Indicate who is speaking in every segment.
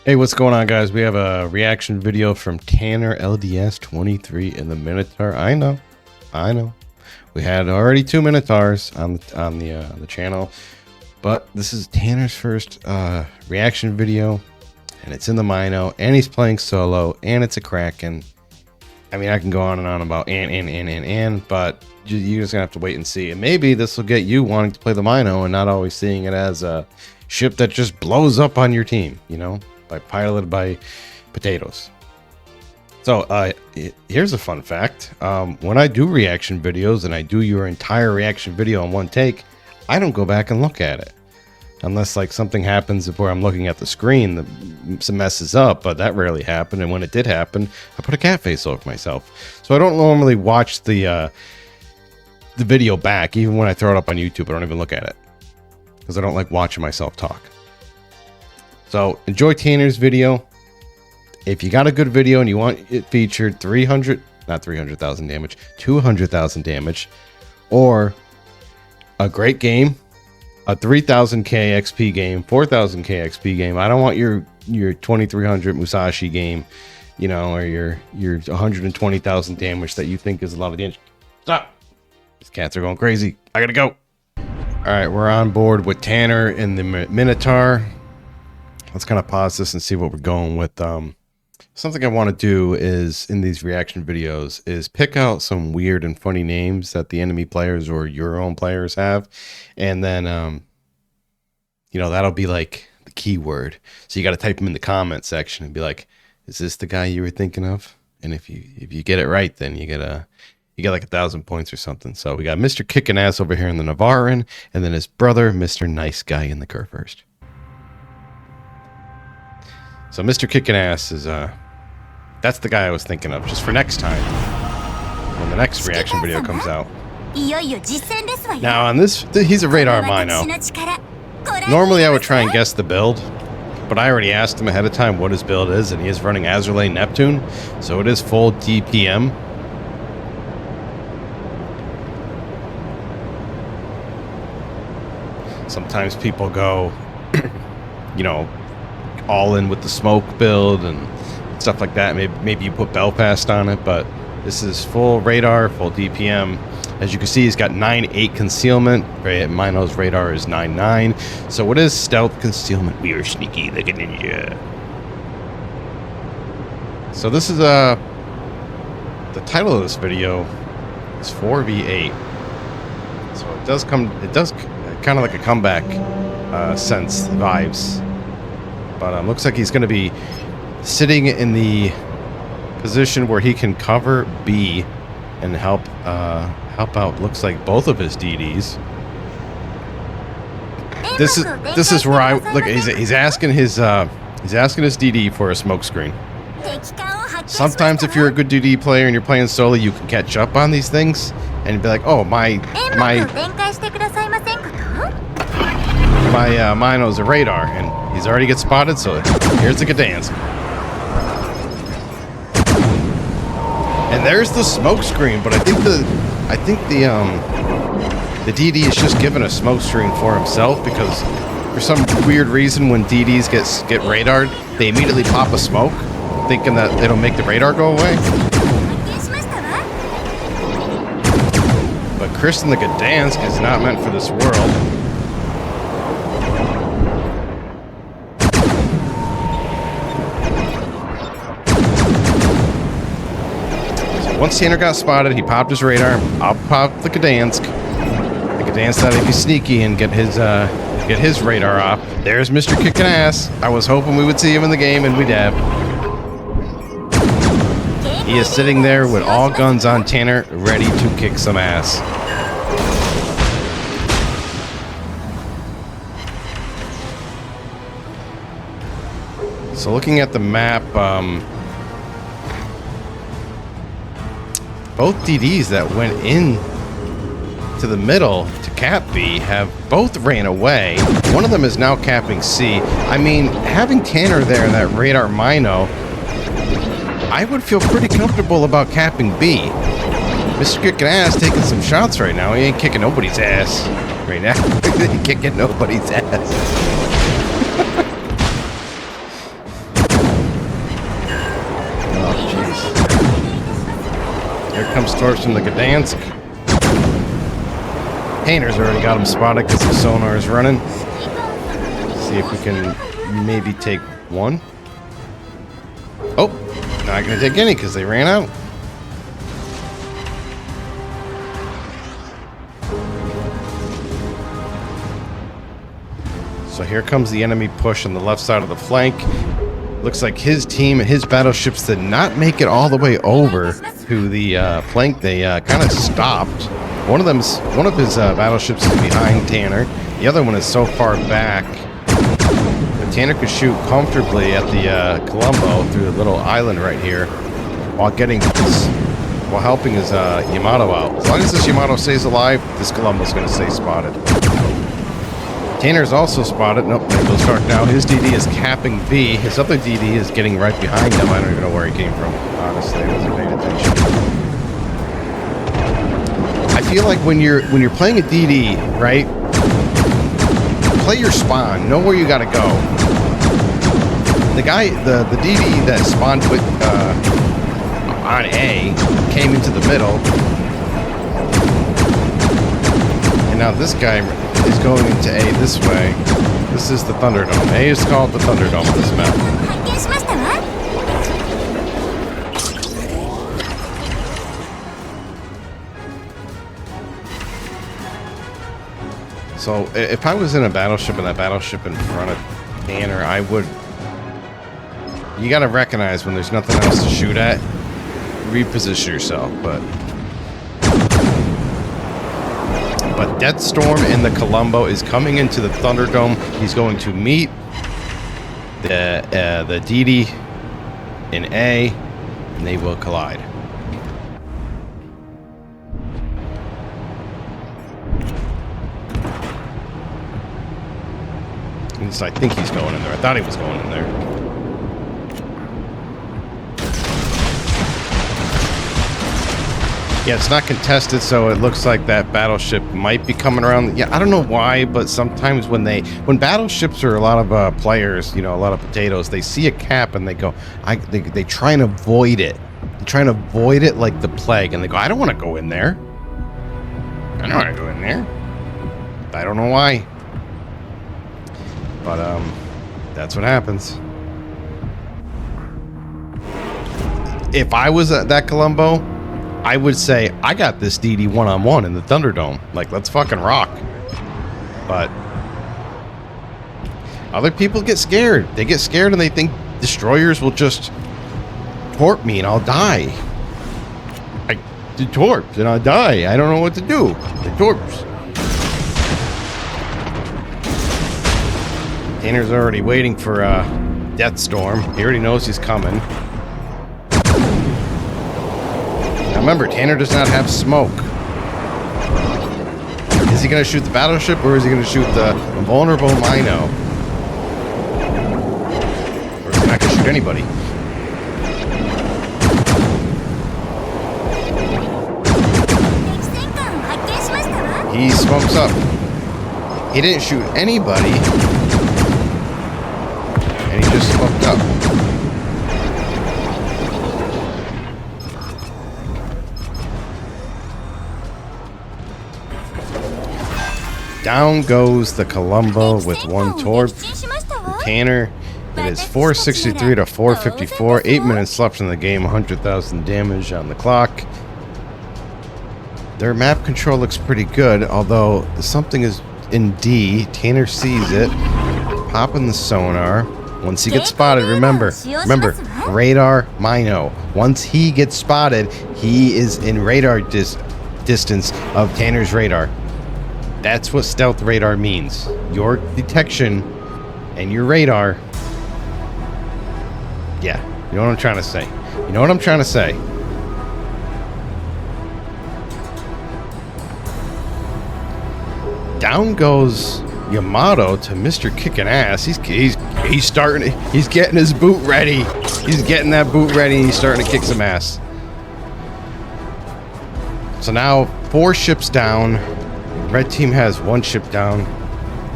Speaker 1: Hey, what's going on, guys? We have a reaction video from Tanner LDS23 in the Minotaur. I know. We had already 2 Minotaurs on the channel, but this is Tanner's first reaction video, and it's in the Mino, and he's playing solo, and it's a Kraken. I mean, I can go on and on about but you're just gonna have to wait and see. And maybe this will get you wanting to play the Mino and not always seeing it as a ship that just blows up on your team, you know, piloted by potatoes. So here's a fun fact. When I do reaction videos and I do your entire reaction video in one take, I don't go back and look at it. Unless like something happens where I'm looking at the screen that messes up, but that rarely happened. And when it did happen, I put a cat face over myself. So I don't normally watch the video back, even when I throw it up on YouTube. I don't even look at it because I don't like watching myself talk. So enjoy Tanner's video. If you got a good video and you want it featured, 200,000 damage, or a great game, a 3000k XP game, 4000k XP game. I don't want your 2300 Musashi game, you know, or your 120,000 damage that you think is a lot of damage. Stop! These cats are going crazy. I gotta go. All right, we're on board with Tanner in the Minotaur. Let's kind of pause this and see what we're going with. Something I want to do is in these reaction videos is pick out some weird and funny names that the enemy players or your own players have. And then, you know, that'll be like the keyword. So you got to type them in the comment section and be like, is this the guy you were thinking of? And if you get it right, then you get like 1,000 points or something. So we got Mr. KickinAss over here in the Navarran, and then his brother, Mr. Nice Guy in the Kurfürst. So Mr. KickinAss is that's the guy I was thinking of, just for next time when the next reaction video comes out. Now on this, he's a Radar Mino. Normally I would try and guess the build, but I already asked him ahead of time what his build is, and he is running Azurlane Neptune, so it is full DPM. Sometimes people go, you know, all in with the smoke build and stuff like that. Maybe you put Belfast on it, but this is full radar, full DPM. As you can see, he's got 9.8 concealment. Mino's radar is 9.9, so it is stealth concealment. We are sneaky like a ninja. So this is the title of this video is 4v8. So it does kind of like a comeback sense vibes. But looks like he's going to be sitting in the position where he can cover B and help out. Looks like both of his DDs. This is where I look. He's asking his DD for a smoke screen. Sometimes if you're a good DD player and you're playing solo, you can catch up on these things and be like, oh my Mino's a radar, and he's already get spotted, so here's the Gdansk. And there's the smoke screen, but I think the DD is just given a smoke screen for himself, because for some weird reason when DDs get radared, they immediately pop a smoke, thinking that it'll make the radar go away. But Kristen the Gdansk is not meant for this world. Once Tanner got spotted, he popped his radar. I'll pop the Gdansk. The Gdansk thought he'd be sneaky and get his radar off. There's Mr. KickinAss. I was hoping we would see him in the game, and we did. He is sitting there with all guns on Tanner, ready to kick some ass. So looking at the map, both DDs that went in to the middle to cap B have both ran away. One of them is now capping C. I mean, having Tanner there in that Radar Mino, I would feel pretty comfortable about capping B. Mr. KickinAss taking some shots right now. He ain't kicking nobody's ass right now. He ain't kicking nobody's ass. Here comes Torps from the Gdansk. Tanner's already got him spotted because the sonar is running. See if we can maybe take one. Oh, not going to take any because they ran out. So here comes the enemy push on the left side of the flank. Looks like his team and his battleships did not make it all the way over to the flank. They kind of stopped. One of his battleships is behind Tanner. The other one is so far back that Tanner could shoot comfortably at the Colombo through the little island right here, while helping his Yamato out. As long as this Yamato stays alive, this Colombo's going to stay spotted. Tanner's also spotted. Nope, there goes dark now. His DD is capping B. His other DD is getting right behind him. I don't even know where he came from. Honestly, I wasn't paying attention. I feel like when you're playing a DD, right? Play your spawn. Know where you gotta go. The DD that spawned with on A came into the middle, and now this guy is going into A this way. This is the Thunderdome. A is called the Thunderdome on this map. So if I was in a battleship and that battleship in front of Tanner, I would... You gotta recognize when there's nothing else to shoot at, reposition yourself, but Deathstorm in the Colombo is coming into the Thunderdome. He's going to meet the DD in A, and they will collide. At least I think he's going in there. I thought he was going in there. Yeah, it's not contested, so it looks like that battleship might be coming around. Yeah, I don't know why, but sometimes when battleships are a lot of players, you know, a lot of potatoes, they see a cap and they go, they try and avoid it. They try and avoid it like the plague, and they go, I don't want to go in there. I don't want to go in there. I don't know why. But that's what happens. If I was at that Colombo, I would say, I got this DD one-on-one in the Thunderdome. Like, let's fucking rock. But other people get scared. They get scared and they think destroyers will just torp me and I'll die. I did torps and I'll die. I don't know what to do. The torps. Tanner's already waiting for Deathstorm. He already knows he's coming. Now remember, Tanner does not have smoke. Is he going to shoot the battleship or is he going to shoot the vulnerable Mino? Or is he not going to shoot anybody? He smokes up. He didn't shoot anybody. And he just smoked up. Down goes the Colombo with one torp. Tanner, it is 463 to 454. 8 minutes left in the game, 100,000 damage on the clock. Their map control looks pretty good, although something is in D. Tanner sees it. Popping the sonar. Once he gets spotted, remember, Radar Mino. Once he gets spotted, he is in radar distance of Tanner's radar. That's what stealth radar means. Your detection and your radar. Yeah, you know what I'm trying to say. You know what I'm trying to say. Down goes Yamato to Mr. KickinAss. He's starting. He's getting his boot ready. He's getting that boot ready. And he's starting to kick some ass. So now 4 ships down. Red team has 1 ship down.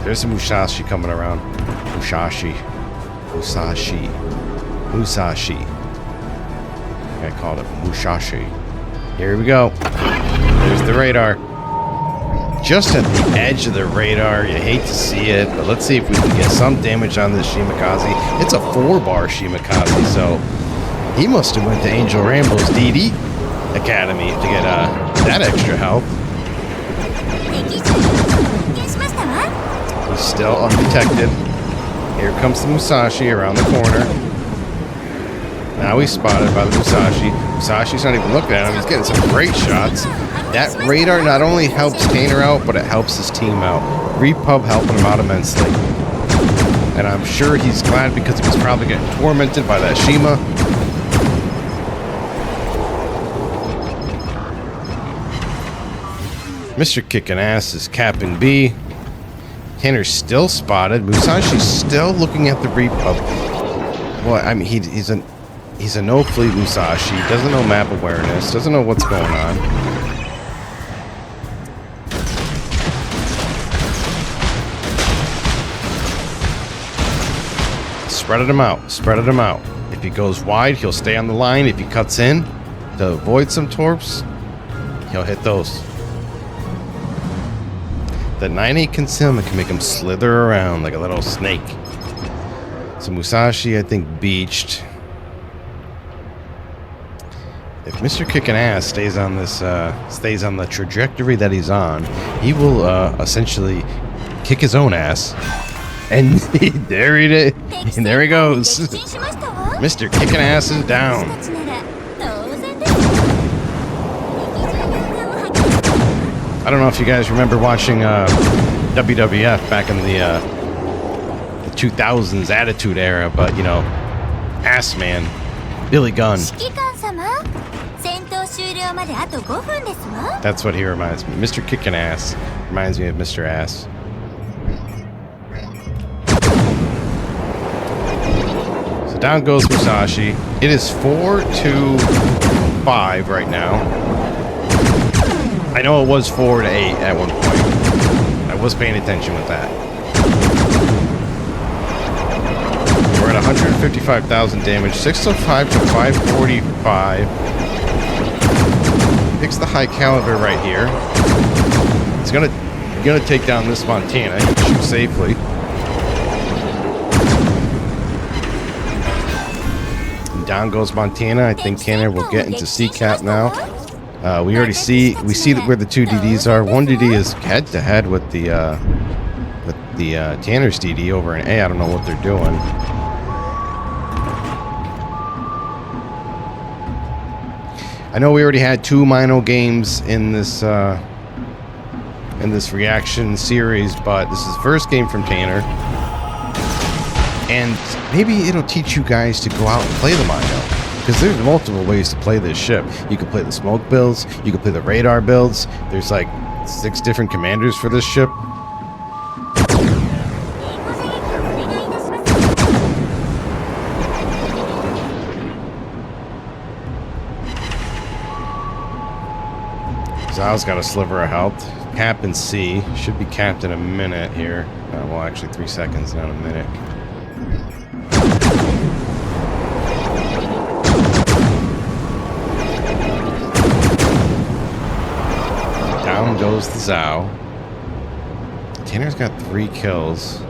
Speaker 1: There's a Musashi coming around. Musashi. I called it Musashi. Here we go. There's the radar. Just at the edge of the radar. You hate to see it, but let's see if we can get some damage on this Shimakaze. It's a 4-bar Shimakaze, so he must have went to Angel Rambo's DD Academy to get that extra help. He's still undetected. Here comes the Musashi around the corner. Now he's spotted by the Musashi. Musashi's not even looking at him. He's getting some great shots. That radar not only helps Tanner out, but it helps his team out. Repub helping him out immensely. And I'm sure he's glad because he was probably getting tormented by that Shima. Mr. KickinAss is capping B. Tanner's still spotted. Musashi's still looking at the repub. Well, I mean, he's a no-fleet Musashi. Doesn't know map awareness. Doesn't know what's going on. Spreaded him out. Spreaded him out. If he goes wide, he'll stay on the line. If he cuts in to avoid some torps, he'll hit those. The 9-8 concealment can make him slither around like a little snake. So Musashi, I think, beached. If Mr. KickinAss stays on this, stays on the trajectory that he's on, he will essentially kick his own ass. And there he is. And there he goes. Mr. KickinAss is down. I don't know if you guys remember watching WWF back in the 2000s Attitude Era, but you know, Ass Man, Billy Gunn. That's what he reminds me. Mr. KickinAss reminds me of Mr. Ass. So down goes Musashi. It is 4-5 right now. I know it was 4-8 at one point. I was paying attention with that. We're at 155,000 damage. 605 to 545. Picks the high caliber right here. He's gonna take down this Montana. He can shoot safely. And down goes Montana. I think Tanner will get into C-cap now. We already see where the two DDs are. One DD is head to head with the Tanner's DD over in A. I don't know what they're doing. I know we already had 2 Mino games in this reaction series, but this is the first game from Tanner, and maybe it'll teach you guys to go out and play the Mino. Because there's multiple ways to play this ship. You can play the smoke builds. You can play the radar builds. There's like 6 different commanders for this ship. Zhao's got a sliver of health. Captain C. Should be capped in a minute here. Well, actually 3 seconds, not a minute. Down goes the Zhao. Tanner's got 3 kills.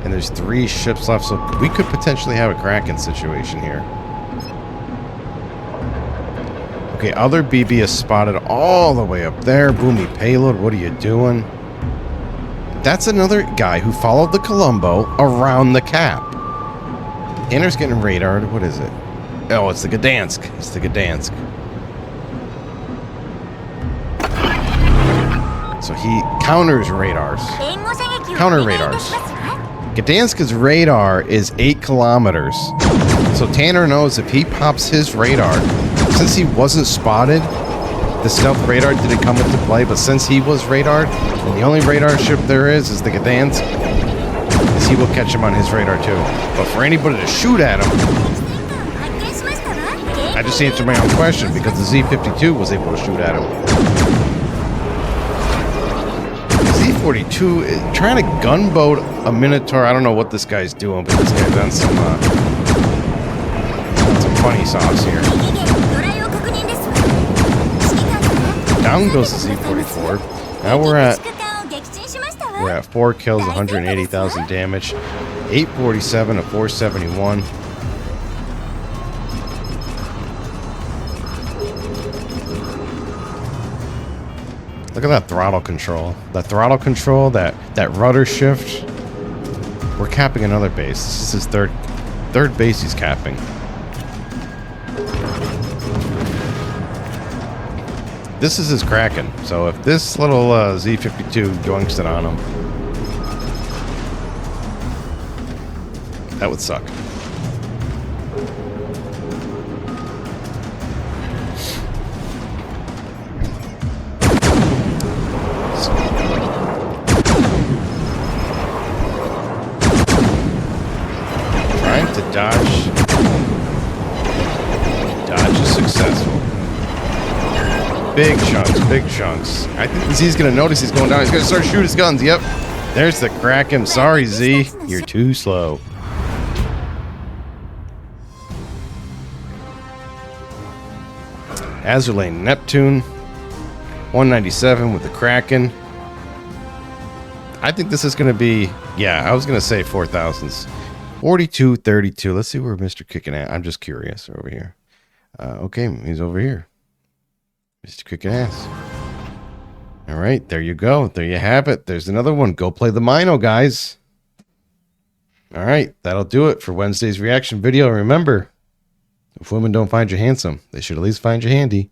Speaker 1: And there's 3 ships left, so we could potentially have a Kraken situation here. Okay, other BB is spotted all the way up there. Boomy payload, what are you doing? That's another guy who followed the Colombo around the cap. Tanner's getting radared. What is it? Oh, it's the Gdansk. It's the Gdansk. So he counters radars. Counter radars. Gdansk's radar is 8 kilometers. So Tanner knows if he pops his radar, since he wasn't spotted, the stealth radar didn't come into play, but since he was radared, and the only radar ship there is the Gdansk, he will catch him on his radar too. But for anybody to shoot at him, I just answered my own question because the Z-52 was able to shoot at him. Z-42 is trying to gunboat a Minotaur. I don't know what this guy's doing, but this guy's on some funny sauce here. Down goes the Z44. Now we're at 4 kills, 180,000 damage. 847 to 471. Look at that throttle control. That throttle control, that rudder shift. We're capping another base. This is his third base he's capping. This is his Kraken. So if this little Z52 joinks it on him, that would suck. Trying to dodge. Dodge is successful. Big chunks, big chunks. I think Z's gonna notice he's going down. He's gonna start shooting his guns. Yep. There's the Kraken. Sorry, Z. You're too slow. Azurlane Neptune. 197 with the Kraken. I think this is gonna be, yeah, I was gonna say 4,000s. 4232. Let's see where Mr. KickinAss. I'm just curious over here. Okay, he's over here. Mr. KickinAss. All right, there you go. There you have it. There's another one. Go play the Mino, guys. All right, that'll do it for Wednesday's reaction video. Remember, if women don't find you handsome, they should at least find you handy.